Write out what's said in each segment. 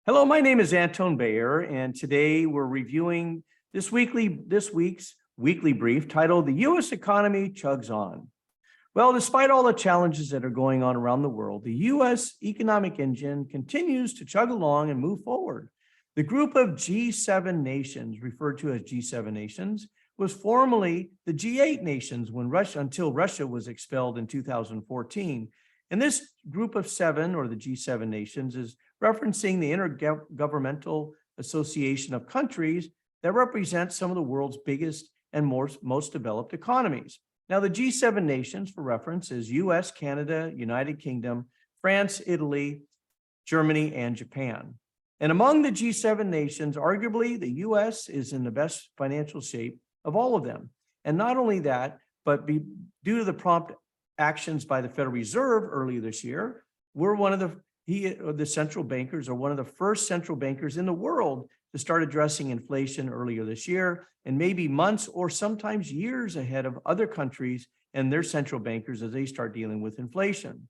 Hello, my name is Anton, and today we're reviewing this week's weekly brief titled "The U.S. Economy Chugs On." Well, despite all the challenges that are going on around the world, the U.S. economic engine continues to chug along and move forward. The group of G7 nations, referred to as G7 nations, was formerly the G8 nations until Russia was expelled in 2014. And this group of seven, or the G7 nations, is referencing the Intergovernmental Association of Countries that represent some of the world's biggest and most developed economies. Now, the G7 nations, for reference, is US, Canada, United Kingdom, France, Italy, Germany, and Japan. And among the G7 nations, arguably, the US is in the best financial shape of all of them. And not only that, but due to the prompt actions by the Federal Reserve earlier this year, we're one of the central bankers, or one of the first central bankers in the world to start addressing inflation earlier this year, and maybe months or sometimes years ahead of other countries and their central bankers as they start dealing with inflation.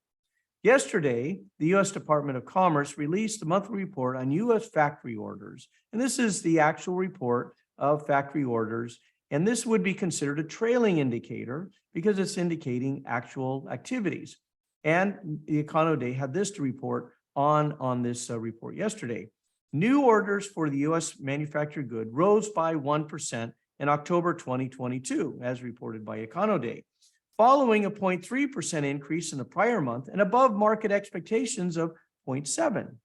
Yesterday, the U.S. Department of Commerce released the monthly report on U.S. factory orders. And this is the actual report of factory orders. And this would be considered a trailing indicator because it's indicating actual activities. And the Econo had this to report on this report yesterday. New orders for the U.S. manufactured good rose by 1% in October 2022, as reported by Econo, following a 0.3% increase in the prior month and above market expectations of 0.7%.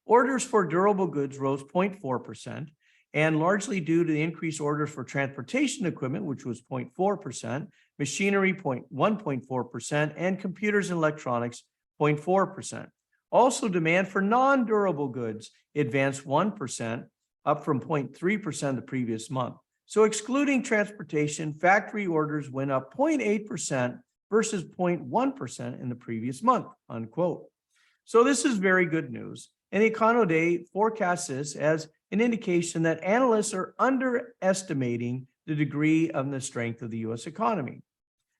Orders for durable goods rose 0.4%, and largely due to the increased orders for transportation equipment, which was 0.4%, machinery 1.4%, and computers and electronics 0.4%. Also, demand for non-durable goods advanced 1%, up from 0.3% the previous month. So excluding transportation, factory orders went up 0.8% versus 0.1% in the previous month, unquote. So this is very good news. And Econo forecasts this as an indication that analysts are underestimating the degree of the strength of the U.S. economy.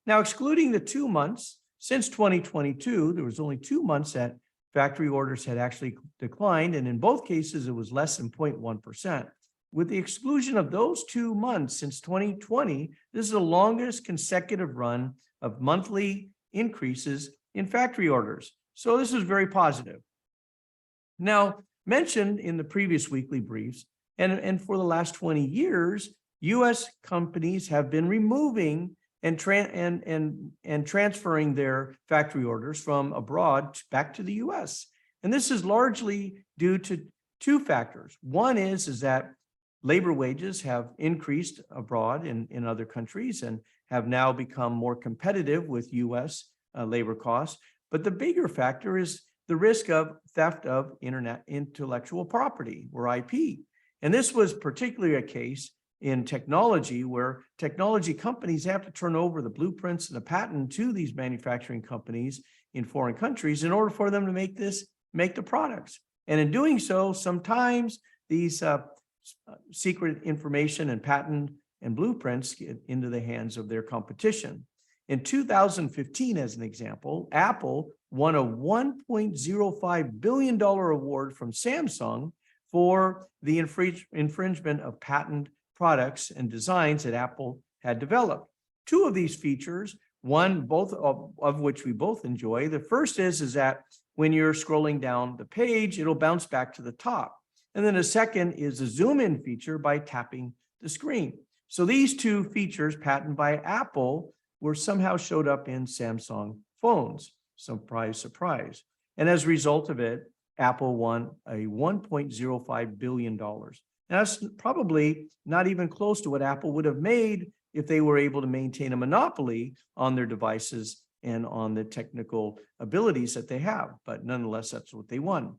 Now, excluding the 2 months since 2022, there was only 2 months that factory orders had actually declined, and in both cases, it was less than 0.1%. With the exclusion of those 2 months since 2020, this is the longest consecutive run of monthly increases in factory orders. So this is very positive. Now, mentioned in the previous weekly briefs, and for the last 20 years, U.S. companies have been removing and transferring their factory orders from abroad back to the U.S. And this is largely due to two factors. One is that labor wages have increased abroad in other countries and have now become more competitive with U.S. Labor costs. But the bigger factor is the risk of theft of intellectual property, or IP. And this was particularly a case in technology, where technology companies have to turn over the blueprints and the patent to these manufacturing companies in foreign countries in order for them to make the products. And in doing so, sometimes these secret information and patent and blueprints get into the hands of their competition. In 2015, as an example, Apple won a $1.05 billion award from Samsung for the infringement of patent products and designs that Apple had developed. Two of these features, both of which we both enjoy. The first is that when you're scrolling down the page, it'll bounce back to the top. And then the second is a zoom in feature by tapping the screen. So these two features, patented by Apple, were somehow showed up in Samsung phones. Surprise, surprise. And as a result of it, Apple won a $1.05 billion. Now, that's probably not even close to what Apple would have made if they were able to maintain a monopoly on their devices and on the technical abilities that they have. But nonetheless, that's what they won.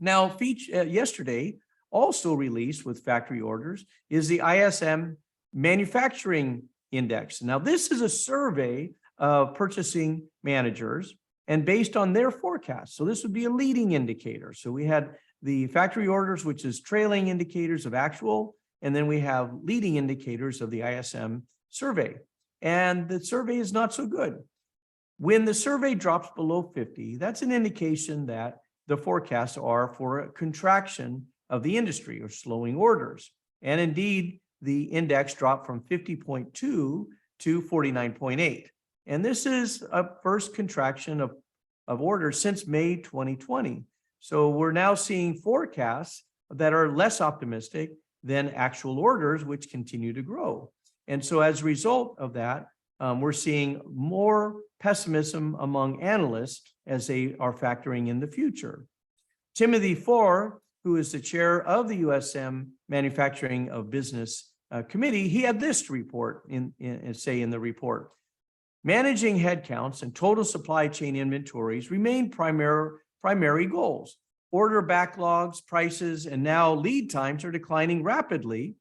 Now, yesterday, also released with factory orders, is the ISM Manufacturing Index. Now, this is a survey of purchasing managers and based on their forecast. So this would be a leading indicator. So we had the factory orders, which is trailing indicators of actual, and then we have leading indicators of the ISM survey. And the survey is not so good. When the survey drops below 50, that's an indication that the forecasts are for a contraction of the industry or slowing orders. And indeed, the index dropped from 50.2 to 49.8. And this is a first contraction of orders since May 2020. So we're now seeing forecasts that are less optimistic than actual orders, which continue to grow. And so as a result of that, we're seeing more pessimism among analysts as they are factoring in the future. Timothy Four, who is the chair of the ISM Manufacturing of Business Committee, he had this to report in the report. Managing headcounts and total supply chain inventories remain primary goals. Order backlogs, prices, and now lead times are declining rapidly,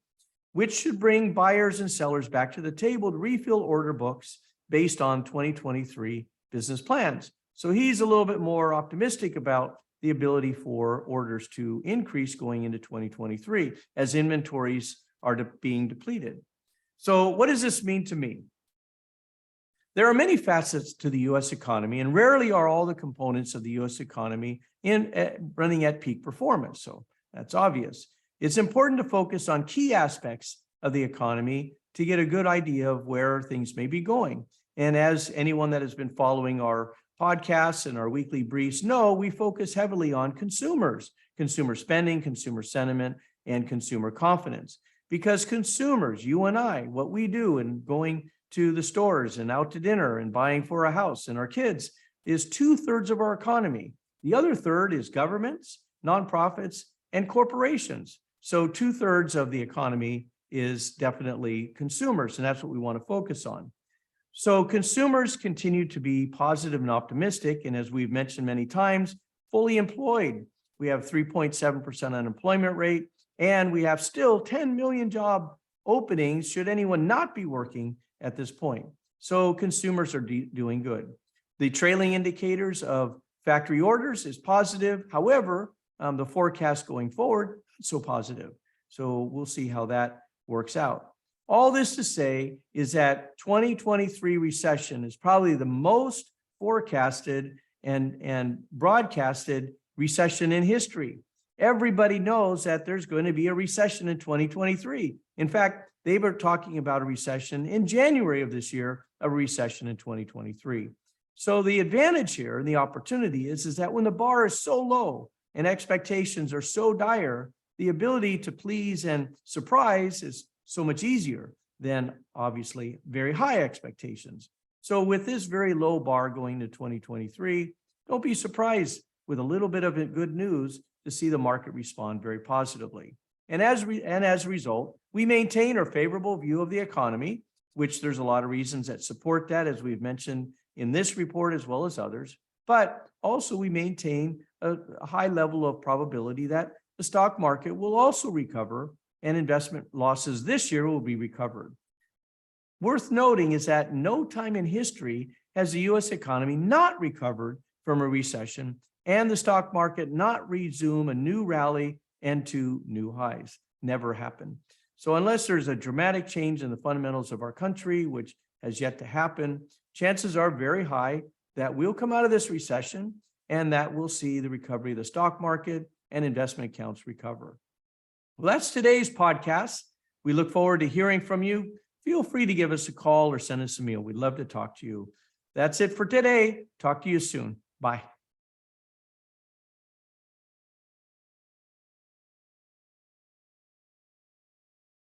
which should bring buyers and sellers back to the table to refill order books based on 2023 business plans. So he's a little bit more optimistic about the ability for orders to increase going into 2023 as inventories are being depleted. So what does this mean to me? There are many facets to the U.S. economy, and rarely are all the components of the U.S. economy running at peak performance. So that's obvious. It's important to focus on key aspects of the economy to get a good idea of where things may be going. And as anyone that has been following our podcasts and our weekly briefs know, we focus heavily on consumers, consumer spending, consumer sentiment, and consumer confidence. Because consumers, you and I, what we do in going to the stores and out to dinner and buying for a house and our kids is 2/3 of our economy. The other third is governments, nonprofits, and corporations. So 2/3 of the economy is definitely consumers, and that's what we want to focus on. So consumers continue to be positive and optimistic, and as we've mentioned many times, fully employed. We have 3.7% unemployment rate, and we have still 10 million job openings should anyone not be working at this point. So consumers are doing good. The trailing indicators of factory orders is positive. However, the forecast going forward, not so positive. So we'll see how that works out. All this to say is that 2023 recession is probably the most forecasted and broadcasted recession in history. Everybody knows that there's going to be a recession in 2023. In fact, they were talking about a recession in January of this year, a recession in 2023. So the advantage here and the opportunity is that when the bar is so low and expectations are so dire, the ability to please and surprise is so much easier than obviously very high expectations. So with this very low bar going to 2023, don't be surprised with a little bit of good news to see the market respond very positively. And as a result, we maintain our favorable view of the economy, which there's a lot of reasons that support that, as we've mentioned in this report as well as others. But also we maintain a high level of probability that the stock market will also recover and investment losses this year will be recovered. Worth noting is that no time in history has the U.S. economy not recovered from a recession and the stock market not resume a new rally and to new highs. Never happened. So unless there's a dramatic change in the fundamentals of our country, which has yet to happen, chances are very high that we'll come out of this recession and that we'll see the recovery of the stock market and investment accounts recover. Well, that's today's podcast. We look forward to hearing from you. Feel free to give us a call or send us a mail. We'd love to talk to you. That's it for today. Talk to you soon. Bye.